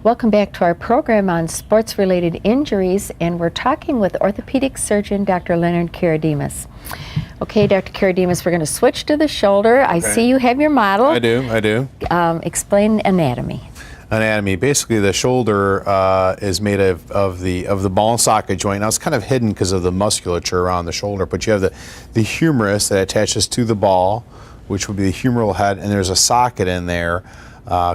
Welcome back to our program on sports-related injuries, and we're talking with orthopedic surgeon Dr. Leonard Karadimas. Okay, Dr. Karadimas, we're going to switch to the shoulder. I see you have your model. I do. Explain anatomy. Anatomy. Basically, the shoulder is made of the ball and socket joint. Now, it's kind of hidden because of the musculature around the shoulder, but you have the humerus that attaches to the ball, which would be the humeral head, and there's a socket in there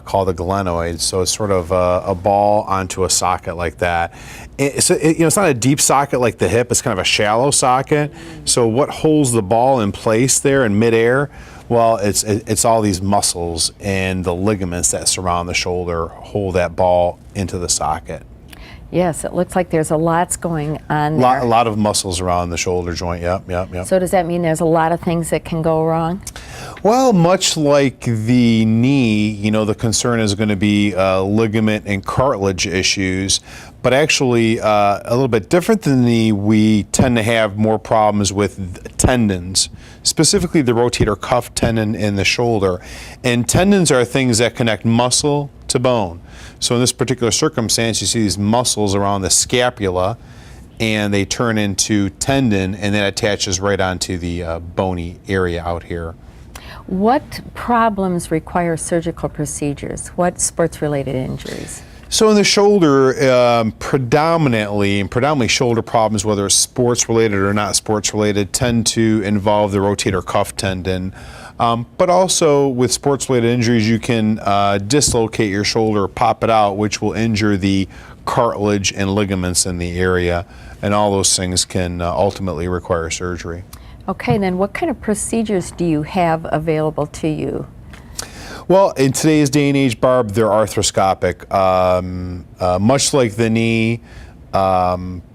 called the glenoid. So it's sort of a ball onto a socket like that. It's not a deep socket like the hip. It's kind of a shallow socket. So what holds the ball in place there in midair? Well, it's all these muscles and the ligaments that surround the shoulder hold that ball into the socket. Yes, it looks like there's a lot going on there. A lot of muscles around the shoulder joint, yep. So does that mean there's a lot of things that can go wrong? Well, much like the knee, the concern is going to be ligament and cartilage issues, but actually a little bit different than the knee, we tend to have more problems with tendons, specifically the rotator cuff tendon in the shoulder. And tendons are things that connect muscle to bone. So in this particular circumstance, you see these muscles around the scapula, and they turn into tendon, and that attaches right onto the bony area out here. What problems require surgical procedures? What sports-related injuries? So in the shoulder, predominantly shoulder problems, whether it's sports-related or not sports-related, tend to involve the rotator cuff tendon. But also with sports-related injuries, you can dislocate your shoulder, pop it out, which will injure the cartilage and ligaments in the area. And all those things can ultimately require surgery. Okay, then what kind of procedures do you have available to you? Well, in today's day and age, Barb, they're arthroscopic. Much like the knee,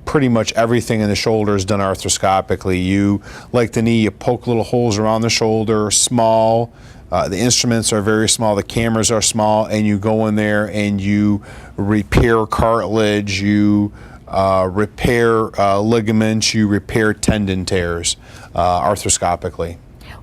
pretty much everything in the shoulder is done arthroscopically. Like the knee, you poke little holes around the shoulder, small. The instruments are very small, the cameras are small, and you go in there and you repair cartilage, you repair ligaments, you repair tendon tears arthroscopically.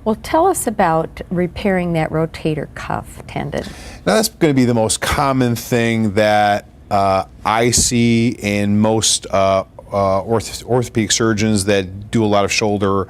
Well, tell us about repairing that rotator cuff tendon. Now, that's going to be the most common thing that I see in most orthopedic surgeons that do a lot of shoulder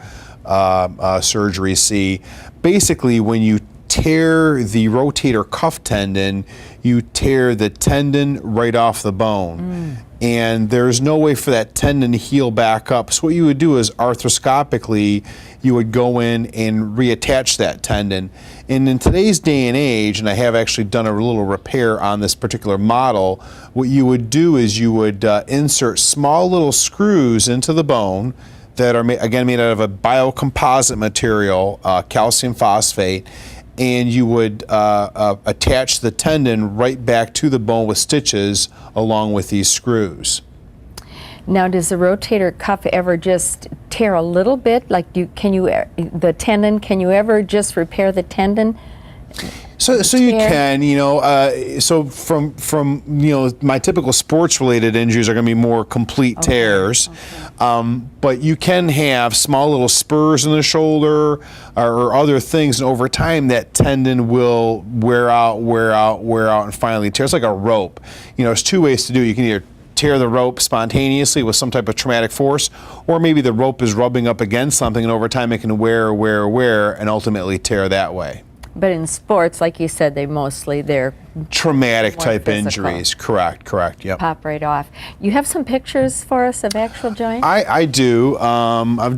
surgery see. Basically, when you tear the rotator cuff tendon, you tear the tendon right off the bone. And there's no way for that tendon to heal back up. So what you would do is arthroscopically, you would go in and reattach that tendon. And in today's day and age, and I have actually done a little repair on this particular model, what you would do is you would insert small little screws into the bone that are, again, made out of a biocomposite material, calcium phosphate, and you would attach the tendon right back to the bone with stitches along with these screws. Now, does the rotator cuff ever just tear a little bit? Like, can you ever just repair the tendon? So you can, so from my typical sports-related injuries are going to be more complete tears. But you can have small little spurs in the shoulder or other things, and over time that tendon will wear out, and finally tear. It's like a rope. There's two ways to do it. You can either tear the rope spontaneously with some type of traumatic force, or maybe the rope is rubbing up against something, and over time it can wear, and ultimately tear that way. But in sports, like you said, they're traumatic type physical. Injuries. Correct. Yep. Pop right off. You have some pictures for us of actual joints? I do.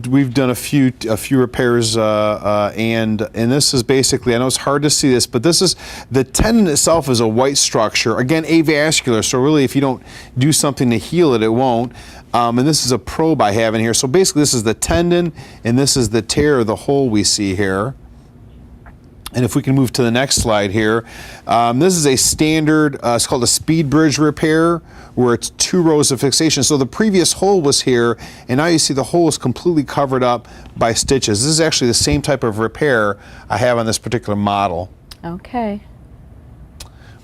We've done a few repairs, and this is basically, I know it's hard to see this, but this is, the tendon itself is a white structure, again avascular, so really if you don't do something to heal it, it won't. And this is a probe I have in here. So basically this is the tendon, and this is the tear, the hole we see here. And if we can move to the next slide here, this is a standard, it's called a speed bridge repair, where it's 2 rows of fixation. So the previous hole was here, and now you see the hole is completely covered up by stitches. This is actually the same type of repair I have on this particular model. Okay.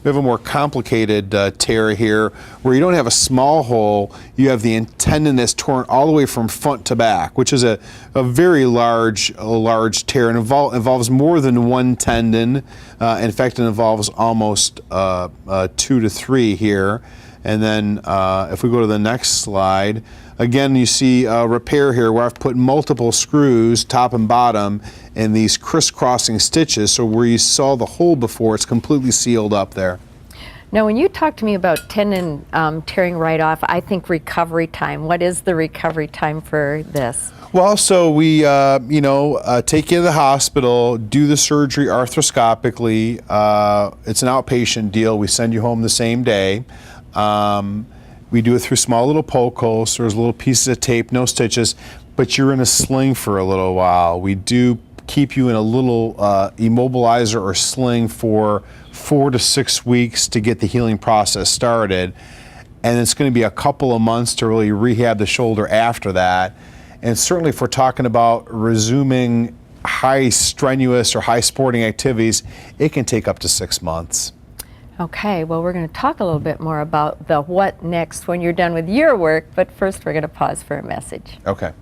We have a more complicated tear here, where you don't have a small hole, you have the tendon that's torn all the way from front to back, which is a very large tear, and involves more than one tendon. In fact, it involves almost 2 to 3 here. And then if we go to the next slide, again, you see a repair here where I've put multiple screws, top and bottom, in these crisscrossing stitches. So where you saw the hole before, it's completely sealed up there. Now, when you talk to me about tendon tearing right off, I think recovery time. What is the recovery time for this? Well, so we, take you to the hospital, do the surgery arthroscopically. It's an outpatient deal. We send you home the same day. We do it through small little poke holes. So there's little pieces of tape, no stitches, but you're in a sling for a little while. We do keep you in a little immobilizer or sling for 4 to 6 weeks to get the healing process started. And it's going to be a couple of months to really rehab the shoulder after that. And certainly if we're talking about resuming high strenuous or high sporting activities, it can take up to 6 months. Okay, well, we're going to talk a little bit more about the what next when you're done with your work, but first we're going to pause for a message. Okay.